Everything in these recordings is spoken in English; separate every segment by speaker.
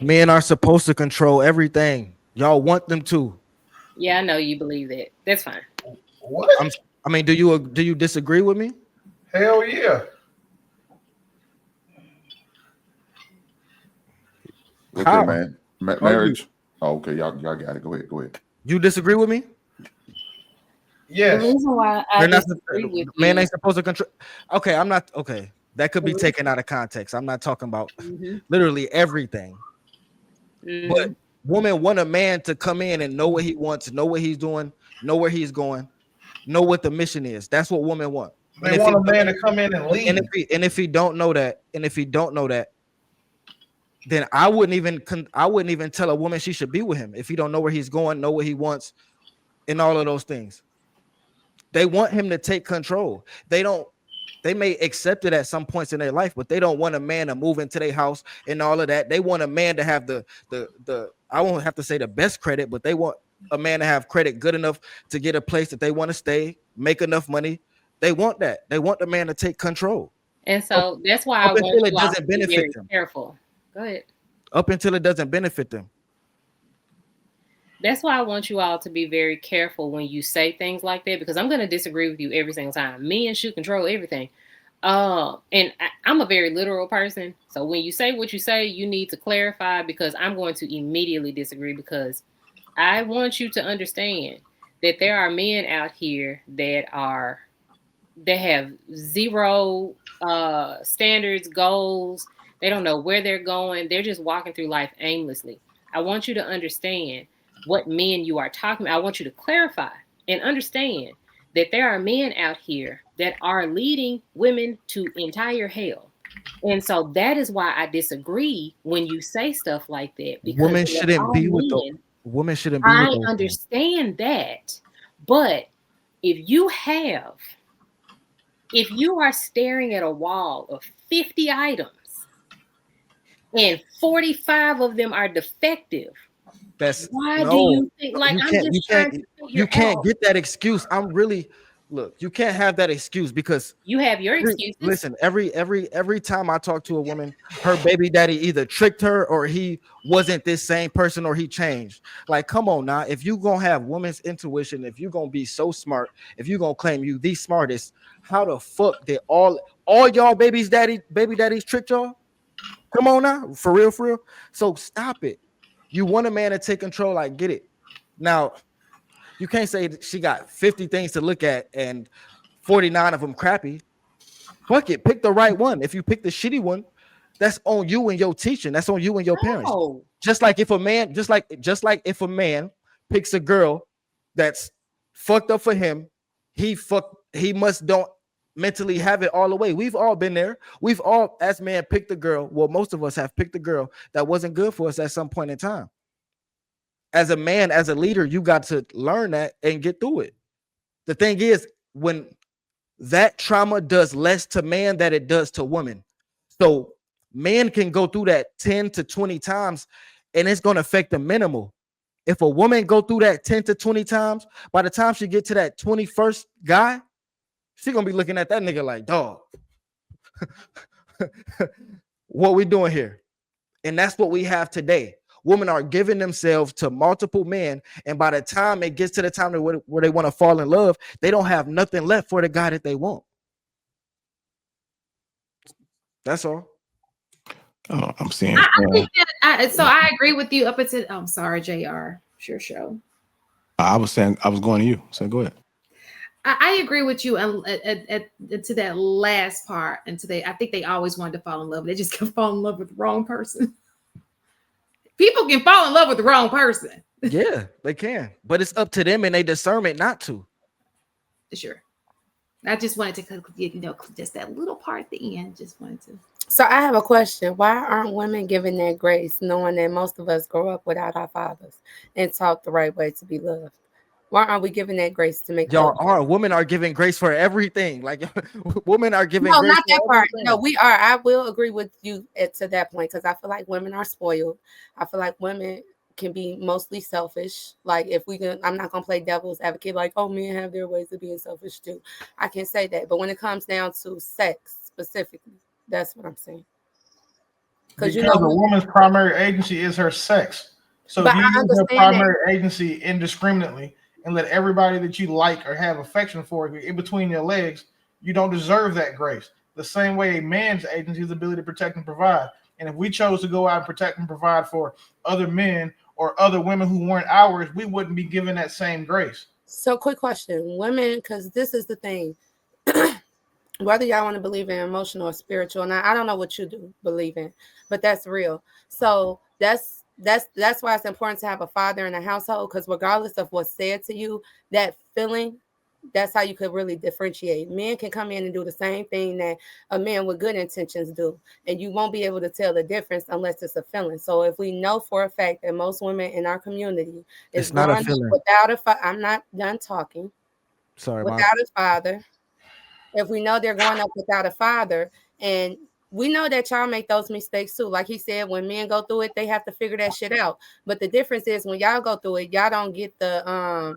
Speaker 1: Men are supposed to control everything. Y'all want them to.
Speaker 2: Yeah, I know you believe that. That's fine.
Speaker 3: What?
Speaker 1: I'm. I mean, do you disagree with me?
Speaker 3: Hell yeah.
Speaker 4: Okay,
Speaker 1: How?
Speaker 4: man.
Speaker 1: How you?
Speaker 4: Marriage. Oh, okay, y'all got it. Go ahead. Go ahead.
Speaker 1: You disagree with me?
Speaker 2: The
Speaker 3: Yes.
Speaker 2: reason why I
Speaker 1: They're not.
Speaker 2: disagree with
Speaker 1: Man
Speaker 2: you.
Speaker 1: ain't supposed to control. Okay, I'm not. Okay, that could
Speaker 2: The
Speaker 1: be
Speaker 2: reason,
Speaker 1: taken out of context. I'm not talking about
Speaker 2: hmm
Speaker 1: literally everything. But
Speaker 2: hmm
Speaker 1: women want a man to come in and know what he wants, know what he's doing, know where he's going, know what the mission is. That's what women want.
Speaker 3: They
Speaker 1: And if he
Speaker 3: want a
Speaker 1: don't,
Speaker 3: man to come in and lead.
Speaker 1: and if he don't know that, and if he don't know that, then I wouldn't even tell a woman she should be with him if he don't know where he's going, know what he wants, and all of those things. They want him to take control. They don't. They may accept it at some points in their life, but they don't want a man to move into their house and all of that. They want a man to have the I won't have to say the best credit, but they want a man to have credit good enough to get a place that they want to stay, make enough money. They want that. They want the man to take control
Speaker 2: And
Speaker 1: up,
Speaker 2: so that's why I
Speaker 1: up
Speaker 2: want
Speaker 1: until it
Speaker 2: you all to
Speaker 1: doesn't
Speaker 2: be
Speaker 1: benefit
Speaker 2: very
Speaker 1: them.
Speaker 2: careful. Go ahead.
Speaker 1: Up until it doesn't benefit them.
Speaker 2: That's why I want you all to be very careful when you say things like that because I'm going to disagree with you every single time. Men should control everything. I'm a very literal person. So when you say what you say, you need to clarify because I'm going to immediately disagree because I want you to understand that there are men out here that have zero standards, goals. They don't know where they're going. They're just walking through life aimlessly. I want you to understand what men you are talking about. I want you to clarify and understand that there are men out here that are leading women to entire hell. And so that is why I disagree when you say stuff like that because
Speaker 1: Women
Speaker 2: they're
Speaker 1: shouldn't
Speaker 2: all
Speaker 1: be with the
Speaker 2: men.
Speaker 1: women shouldn't be with
Speaker 2: I
Speaker 1: those men.
Speaker 2: understand that. But if you have if you are staring at a wall of 50 items and 45 of them are defective,
Speaker 1: That's
Speaker 2: why do
Speaker 1: no,
Speaker 2: you think, like,
Speaker 1: you
Speaker 2: I'm
Speaker 1: can't, you
Speaker 2: just
Speaker 1: can't,
Speaker 2: trying to
Speaker 1: you
Speaker 2: figure
Speaker 1: can't
Speaker 2: out,
Speaker 1: get that excuse. Look, you can't have that excuse because
Speaker 2: you have your excuses.
Speaker 1: listen, every time I talk to a woman, her baby daddy either tricked her or he wasn't this same person or he changed. Like, come on now, if you gonna have women's intuition, if you gonna be so smart, if you gonna claim you the smartest, how the fuck did all y'all baby daddies tricked y'all? Come on now, for real, for real. So stop it. You want a man to take control. I get it. Now, you can't say that she got 50 things to look at and 49 of them crappy. Fuck it. Pick the right one. If you pick the shitty one, that's on you and your teaching. That's on you and your parents.
Speaker 2: No.
Speaker 1: Just like if a man picks a girl that's fucked up for him, he must don't mentally have it all the way. We've all been there. We've all, as man, picked a girl. Well, most of us have picked a girl that wasn't good for us at some point in time. As a man, as a leader, you got to learn that and get through it. The thing is, when that trauma does less to man than it does to women. So man can go through that 10 to 20 times and it's going to affect the minimal. If a woman go through that 10 to 20 times, by the time she get to that 21st guy, she going to be looking at that nigga like, dog, what we doing here? And that's what we have today. Women are giving themselves to multiple men, and by the time it gets to the time where they want to fall in love, they don't have nothing left for the guy that they want. That's all.
Speaker 4: Oh, I'm saying,
Speaker 5: I think that so I agree with you up until I'm sorry, JR. Sure show.
Speaker 4: I was saying, I was going to you. So go ahead.
Speaker 5: I agree with you to that last part. And today, I think they always wanted to fall in love. They just can fall in love with the wrong person. People can fall in love with the wrong person.
Speaker 1: Yeah, they can, but it's up to them and they discernment not to.
Speaker 5: Sure. I just wanted to, just that little part at the end. Just wanted to.
Speaker 6: So I have a question. Why aren't women given that grace, knowing that most of us grow up without our fathers and taught the right way to be loved? Why aren't we given that grace to make
Speaker 1: Y'all
Speaker 6: that?
Speaker 1: are women are giving grace for everything. Like women are giving
Speaker 6: No,
Speaker 1: grace
Speaker 6: not
Speaker 1: for
Speaker 6: that part.
Speaker 1: everything.
Speaker 6: No, we are. I will agree with you to that point because I feel like women are spoiled. I feel like women can be mostly selfish. Like if we can, I'm not gonna play devil's advocate. Like, oh, men have their ways of being selfish too. I can say that, but when it comes down to sex specifically, that's what I'm saying. Because
Speaker 3: Because a woman's primary agency is her sex. So
Speaker 6: But
Speaker 3: if you
Speaker 6: I
Speaker 3: use her
Speaker 6: understand that.
Speaker 3: primary agency indiscriminately and let everybody that you like or have affection for in between your legs, you don't deserve that grace. The same way a man's agency is the ability to protect and provide. And if we chose to go out and protect and provide for other men or other women who weren't ours, we wouldn't be given that same grace.
Speaker 6: So, quick question, women, because this is the thing. Whether y'all want to believe in emotional or spiritual, and I don't know what you do believe in, but that's real. So that's why it's important to have a father in the household, because regardless of what's said to you, that feeling, that's how you could really differentiate. Men can come in and do the same thing that a man with good intentions do, and you won't be able to tell the difference unless it's a feeling. So if we know for a fact that most women in our community is
Speaker 1: It's not a
Speaker 6: growing up
Speaker 1: feeling.
Speaker 6: without a father, I'm not done talking.
Speaker 1: Sorry, Mom.
Speaker 6: Without a father, if we know they're growing up without a father, and we know that y'all make those mistakes too. Like he said, when men go through it, they have to figure that shit out. But the difference is when y'all go through it, y'all don't get the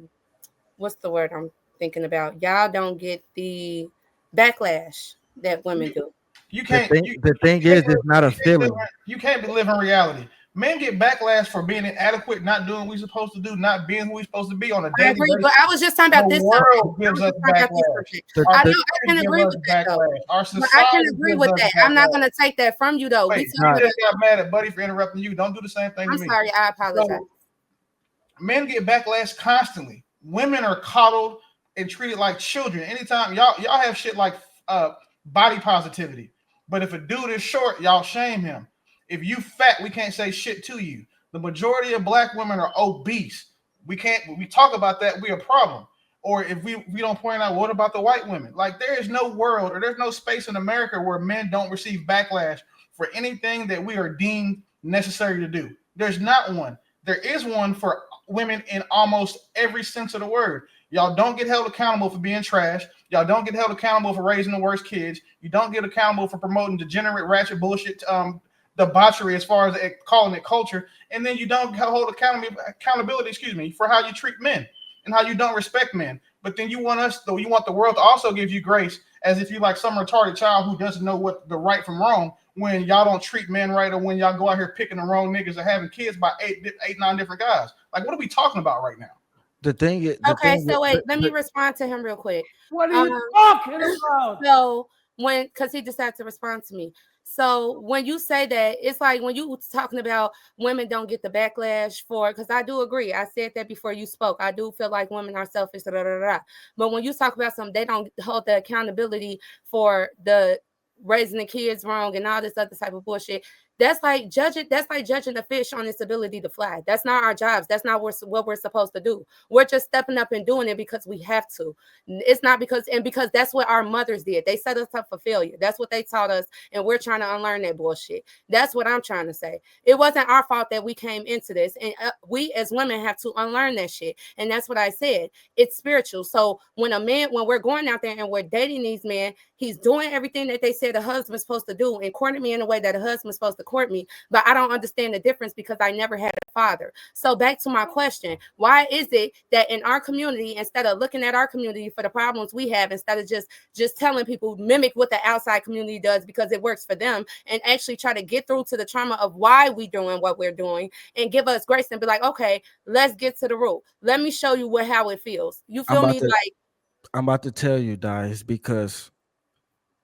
Speaker 6: what's the word I'm thinking about? Y'all don't get the backlash that women do.
Speaker 3: You
Speaker 1: The
Speaker 3: can't.
Speaker 1: thing is, it's not a feeling.
Speaker 3: You can't be living reality. Men get backlash for being inadequate, not doing what we're supposed to do, not being who we're supposed to be on a
Speaker 6: I
Speaker 3: daily
Speaker 6: agree,
Speaker 3: basis.
Speaker 6: but I was just talking about
Speaker 3: The
Speaker 6: this.
Speaker 3: world gives us backlash.
Speaker 6: I know I can agree with that though.
Speaker 3: Our
Speaker 6: But I can
Speaker 3: society
Speaker 6: agree
Speaker 3: gives
Speaker 6: with
Speaker 3: us
Speaker 6: that. I'm not
Speaker 3: backlash.
Speaker 6: going to take that from you though.
Speaker 3: Wait, you just got mad at Buddy for interrupting you. Don't do the same thing
Speaker 6: I'm
Speaker 3: to me.
Speaker 6: sorry. I apologize.
Speaker 3: So, men get backlash constantly. Women are coddled and treated like children. Anytime y'all have shit like body positivity, but if a dude is short, y'all shame him. If you fat, we can't say shit to you. The majority of black women are obese. We talk about that, we a problem. Or if we don't point out, what about the white women? Like, there is no world or there's no space in America where men don't receive backlash for anything that we are deemed necessary to do. There's not one. There is one for women in almost every sense of the word. Y'all don't get held accountable for being trash. Y'all don't get held accountable for raising the worst kids. You don't get accountable for promoting degenerate, ratchet bullshit, debauchery as far as calling it culture. And then you don't hold accountability, for how you treat men and how you don't respect men. But then you want the world to also give you grace, as if you're like some retarded child who doesn't know what the right from wrong, when y'all don't treat men right, or when y'all go out here picking the wrong niggas or having kids by eight, 9 different guys. Like, what are we talking about right now?
Speaker 1: The thing is,
Speaker 6: Let me respond to him real quick.
Speaker 7: What are you talking about?
Speaker 6: So because he decided to respond to me. So when you say that, it's like when you talking about women don't get the backlash for, because I do agree. I said that before you spoke. I do feel like women are selfish. But when you talk about something, they don't hold the accountability for the raising the kids wrong and all this other type of bullshit. That's like judging the fish on its ability to fly. That's not our jobs. That's not what we're supposed to do. We're just stepping up and doing it because we have to. It's not because that's what our mothers did. They set us up for failure. That's what they taught us, and we're trying to unlearn that bullshit. That's what I'm trying to say. It wasn't our fault that we came into this, and we as women have to unlearn that shit. And that's what I said. It's spiritual. So when we're going out there and we're dating these men, he's doing everything that they said a husband's supposed to do and courting me in a way that a husband's supposed to court me, but I don't understand the difference because I never had a father. So back to my question, why is it that in our community, instead of looking at our community for the problems we have, instead of just telling people mimic what the outside community does because it works for them, and actually try to get through to the trauma of why we doing what we're doing and give us grace and be like, okay, let's get to the root. Let me show you how it feels. You feel me?
Speaker 1: I'm about to tell you, guys, because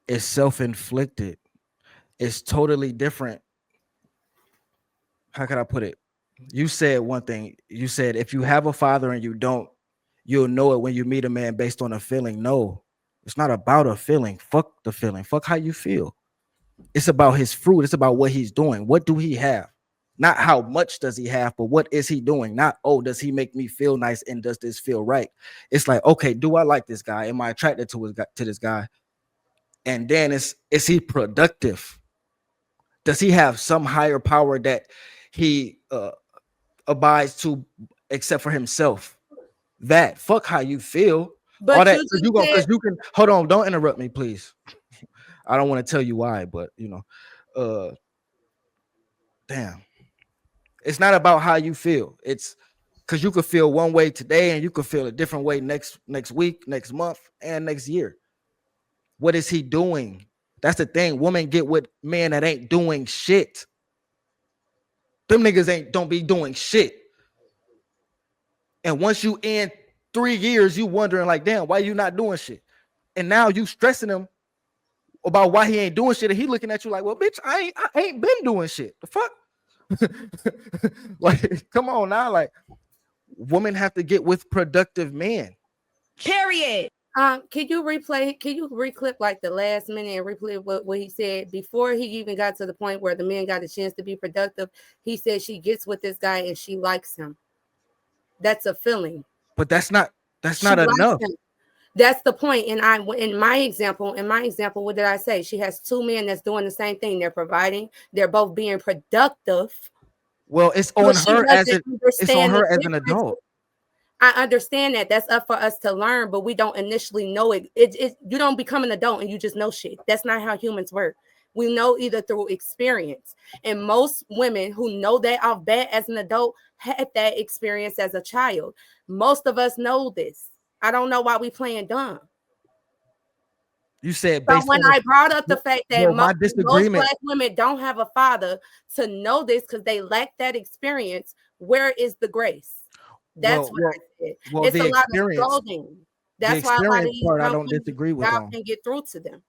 Speaker 1: it's self-inflicted. It's totally different. How can I put it? You said one thing. You said if you have a father and you don't, you'll know it when you meet a man based on a feeling. No, it's not about a feeling. Fuck the feeling. Fuck how you feel. It's about his fruit. It's about what he's doing. What do he have? Not how much does he have, but what is he doing? Not, oh, does he make me feel nice and does this feel right? It's like, okay, do I like this guy? Am I attracted to this guy? And then is he productive? Does he have some higher power that he abides to except for himself? That fuck how you feel.
Speaker 6: But
Speaker 1: all that because you can hold on, don't interrupt me, please. I don't want to tell you why, but damn. It's not about how you feel. It's because you could feel one way today and you could feel a different way next week, next month, and next year. What is he doing? That's the thing. Women get with men that ain't doing shit. Them niggas don't be doing shit. And once you in 3 years, you wondering like, damn, why you not doing shit? And now you stressing him about why he ain't doing shit, and he looking at you like, well, bitch, I ain't been doing shit. The fuck? Like, come on now. Like, women have to get with productive men.
Speaker 8: Period.
Speaker 6: Can you reclip like the last minute and replay what he said before he even got to the point where the man got a chance to be productive? He said she gets with this guy and she likes him. That's a feeling.
Speaker 1: But that's not
Speaker 6: She
Speaker 1: enough.
Speaker 6: likes him. That's the point. And in my example, what did I say? She has two men that's doing the same thing. They're providing. They're both being productive.
Speaker 1: Well, it's on her as an adult.
Speaker 6: I understand that. That's up for us to learn, but we don't initially know it. You don't become an adult and you just know shit. That's not how humans work. We know either through experience. And most women who know that off bat as an adult had that experience as a child. Most of us know this. I don't know why we playing dumb.
Speaker 1: You said
Speaker 6: so when I brought up the fact that most Black women don't have a father to know this because they lack that experience, where is the grace? That's what I said. It's a lot of scolding. That's why a lot of
Speaker 1: part I don't disagree with.
Speaker 6: Y'all can get through to them.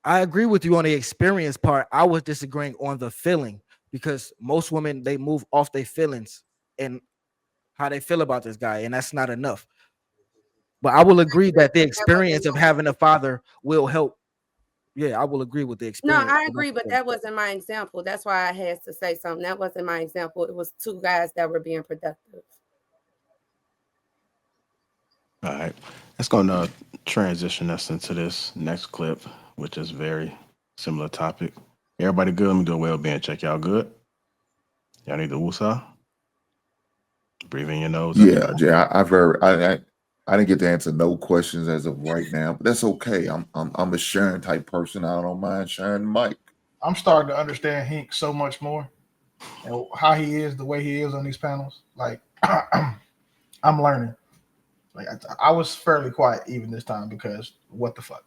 Speaker 1: I agree with you on the experience part. I was disagreeing on the feeling because most women, they move off their feelings and how they feel about this guy, and that's not enough. But I will agree that the experience of having a father will help. Yeah, I will agree with the experience.
Speaker 6: No, I agree, but that wasn't my example. That's why I had to say something. That wasn't my example. It was two guys that were being productive.
Speaker 4: All right, that's going to transition us into this next clip, which is very similar topic. Everybody good? Let me do a well-being check. Y'all good? Y'all need the woosah? Breathe in your nose.
Speaker 9: Yeah, I've heard. I didn't get to answer no questions as of right now, but that's okay. I'm a sharing type person. I don't mind sharing the mic.
Speaker 3: I'm starting to understand Hink so much more and how he is, the way he is on these panels. Like, I'm learning. Like, I was fairly quiet even this time because what the fuck?